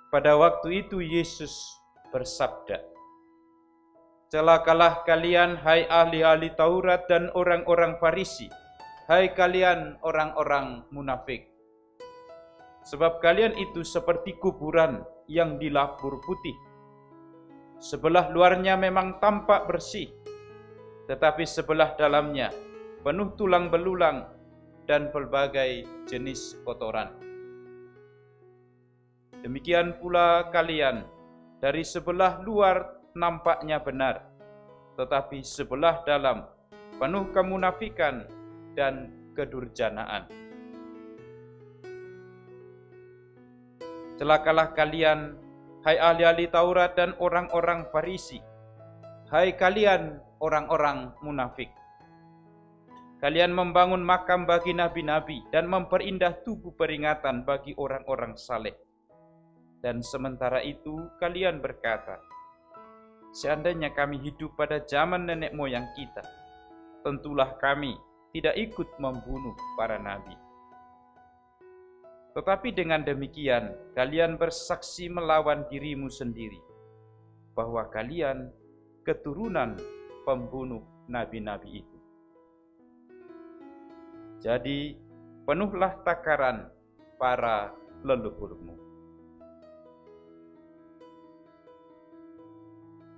Pada waktu itu Yesus bersabda, "Celakalah kalian, hai ahli-ahli Taurat dan orang-orang Farisi, hai kalian orang-orang munafik. Sebab kalian itu seperti kuburan yang dilapur putih. Sebelah luarnya memang tampak bersih, tetapi sebelah dalamnya penuh tulang belulang dan berbagai jenis kotoran. Demikian pula kalian, dari sebelah luar nampaknya benar, tetapi sebelah dalam penuh kemunafikan dan kedurjanaan. Celakalah kalian, hai ahli-ahli Taurat dan orang-orang Farisi, hai kalian orang-orang munafik. Kalian membangun makam bagi nabi-nabi dan memperindah tugu peringatan bagi orang-orang saleh. Dan sementara itu kalian berkata, seandainya kami hidup pada zaman nenek moyang kita, tentulah kami tidak ikut membunuh para nabi. Tetapi dengan demikian kalian bersaksi melawan dirimu sendiri, bahwa kalian keturunan pembunuh nabi-nabi itu. Jadi penuhlah takaran para leluhurmu."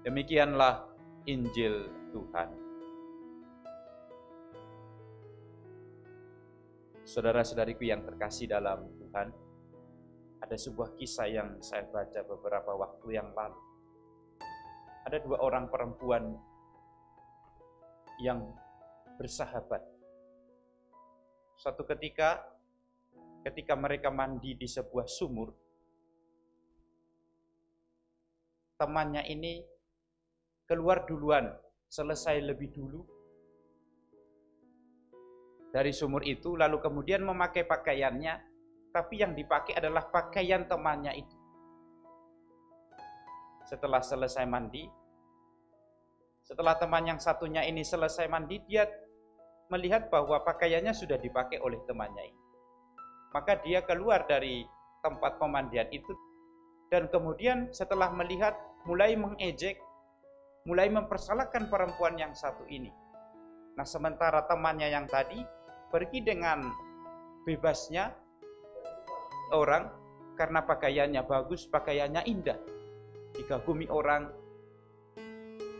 Demikianlah Injil Tuhan. Saudara-saudariku yang terkasih dalam Tuhan, ada sebuah kisah yang saya baca beberapa waktu yang lalu. Ada dua orang perempuan yang bersahabat. Suatu ketika mereka mandi di sebuah sumur, temannya ini keluar duluan, selesai lebih dulu dari sumur itu, lalu kemudian memakai pakaiannya, tapi yang dipakai adalah pakaian temannya itu. Setelah selesai mandi, setelah teman yang satunya ini selesai mandi, dia melihat bahwa pakaiannya sudah dipakai oleh temannya ini. Maka dia keluar dari tempat pemandian itu, dan kemudian setelah melihat, mulai mengejek, mulai mempersalahkan perempuan yang satu ini. Nah, sementara temannya yang tadi pergi dengan bebasnya orang karena pakaiannya bagus, pakaiannya indah, dikagumi orang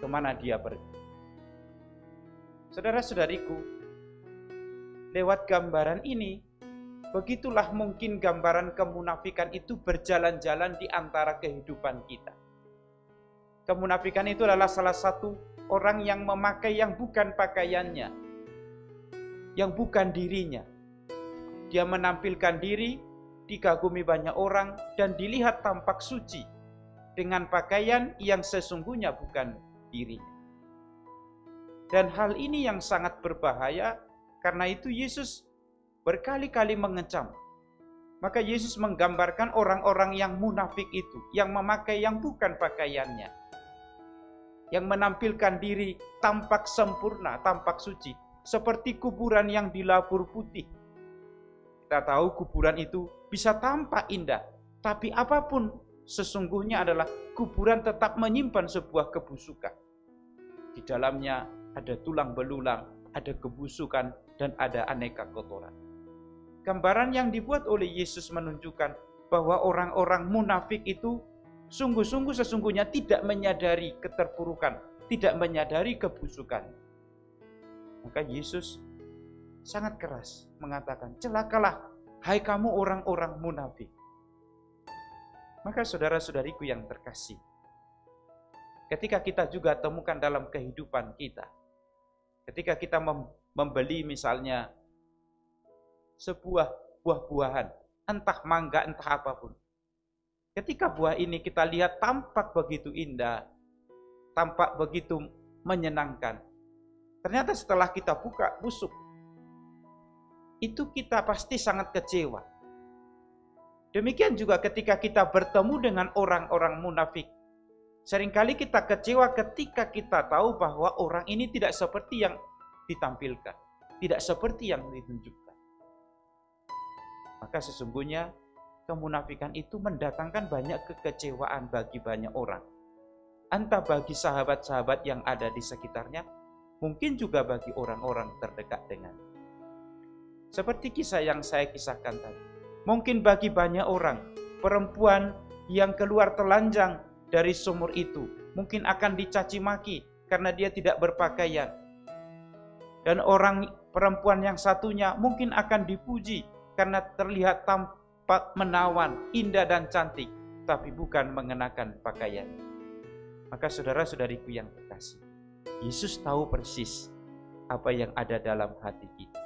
kemana dia pergi. Saudara-saudariku, lewat gambaran ini, begitulah mungkin gambaran kemunafikan itu berjalan-jalan di antara kehidupan kita. Kemunafikan itu adalah salah satu orang yang memakai yang bukan pakaiannya, yang bukan dirinya. Dia menampilkan diri, dikagumi banyak orang, dan dilihat tampak suci dengan pakaian yang sesungguhnya bukan dirinya. Dan hal ini yang sangat berbahaya, karena itu Yesus berkali-kali mengecam. Maka Yesus menggambarkan orang-orang yang munafik itu, yang memakai yang bukan pakaiannya, yang menampilkan diri tampak sempurna, tampak suci, seperti kuburan yang dilapur putih. Kita tahu kuburan itu bisa tampak indah, tapi apapun sesungguhnya adalah kuburan tetap menyimpan sebuah kebusukan. Di dalamnya ada tulang belulang, ada kebusukan, dan ada aneka kotoran. Gambaran yang dibuat oleh Yesus menunjukkan bahwa orang-orang munafik itu sungguh-sungguh sesungguhnya tidak menyadari keterpurukan, tidak menyadari kebusukan. Maka Yesus sangat keras mengatakan, celakalah hai kamu orang-orang munafik. Maka saudara-saudariku yang terkasih, ketika kita juga temukan dalam kehidupan kita, ketika kita membeli misalnya sebuah buah-buahan, entah mangga, entah apapun. Ketika buah ini kita lihat tampak begitu indah, tampak begitu menyenangkan. Ternyata setelah kita buka, busuk. Itu kita pasti sangat kecewa. Demikian juga ketika kita bertemu dengan orang-orang munafik. Seringkali kita kecewa ketika kita tahu bahwa orang ini tidak seperti yang ditampilkan, tidak seperti yang ditunjukkan. Maka sesungguhnya kemunafikan itu mendatangkan banyak kekecewaan bagi banyak orang. Entah bagi sahabat-sahabat yang ada di sekitarnya, mungkin juga bagi orang-orang terdekat dengan. Seperti kisah yang saya kisahkan tadi. Mungkin bagi banyak orang, perempuan yang keluar telanjang dari sumur itu mungkin akan dicaci maki karena dia tidak berpakaian. Dan perempuan yang satunya mungkin akan dipuji karena terlihat tampak menawan, indah dan cantik, tapi bukan mengenakan pakaian. Maka saudara-saudariku yang terkasih, Yesus tahu persis apa yang ada dalam hati kita.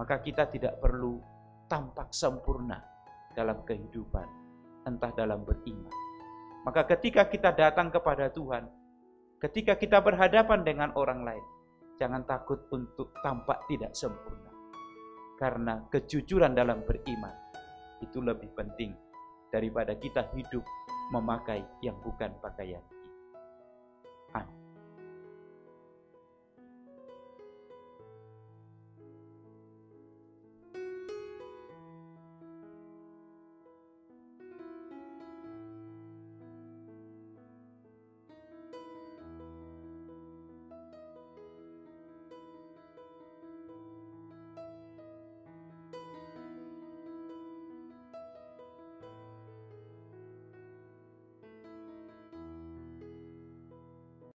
Maka kita tidak perlu tampak sempurna dalam kehidupan, entah dalam beriman. Maka ketika kita datang kepada Tuhan, ketika kita berhadapan dengan orang lain, jangan takut untuk tampak tidak sempurna. Karena kejujuran dalam beriman itu lebih penting daripada kita hidup memakai yang bukan pakaian kita. Amin.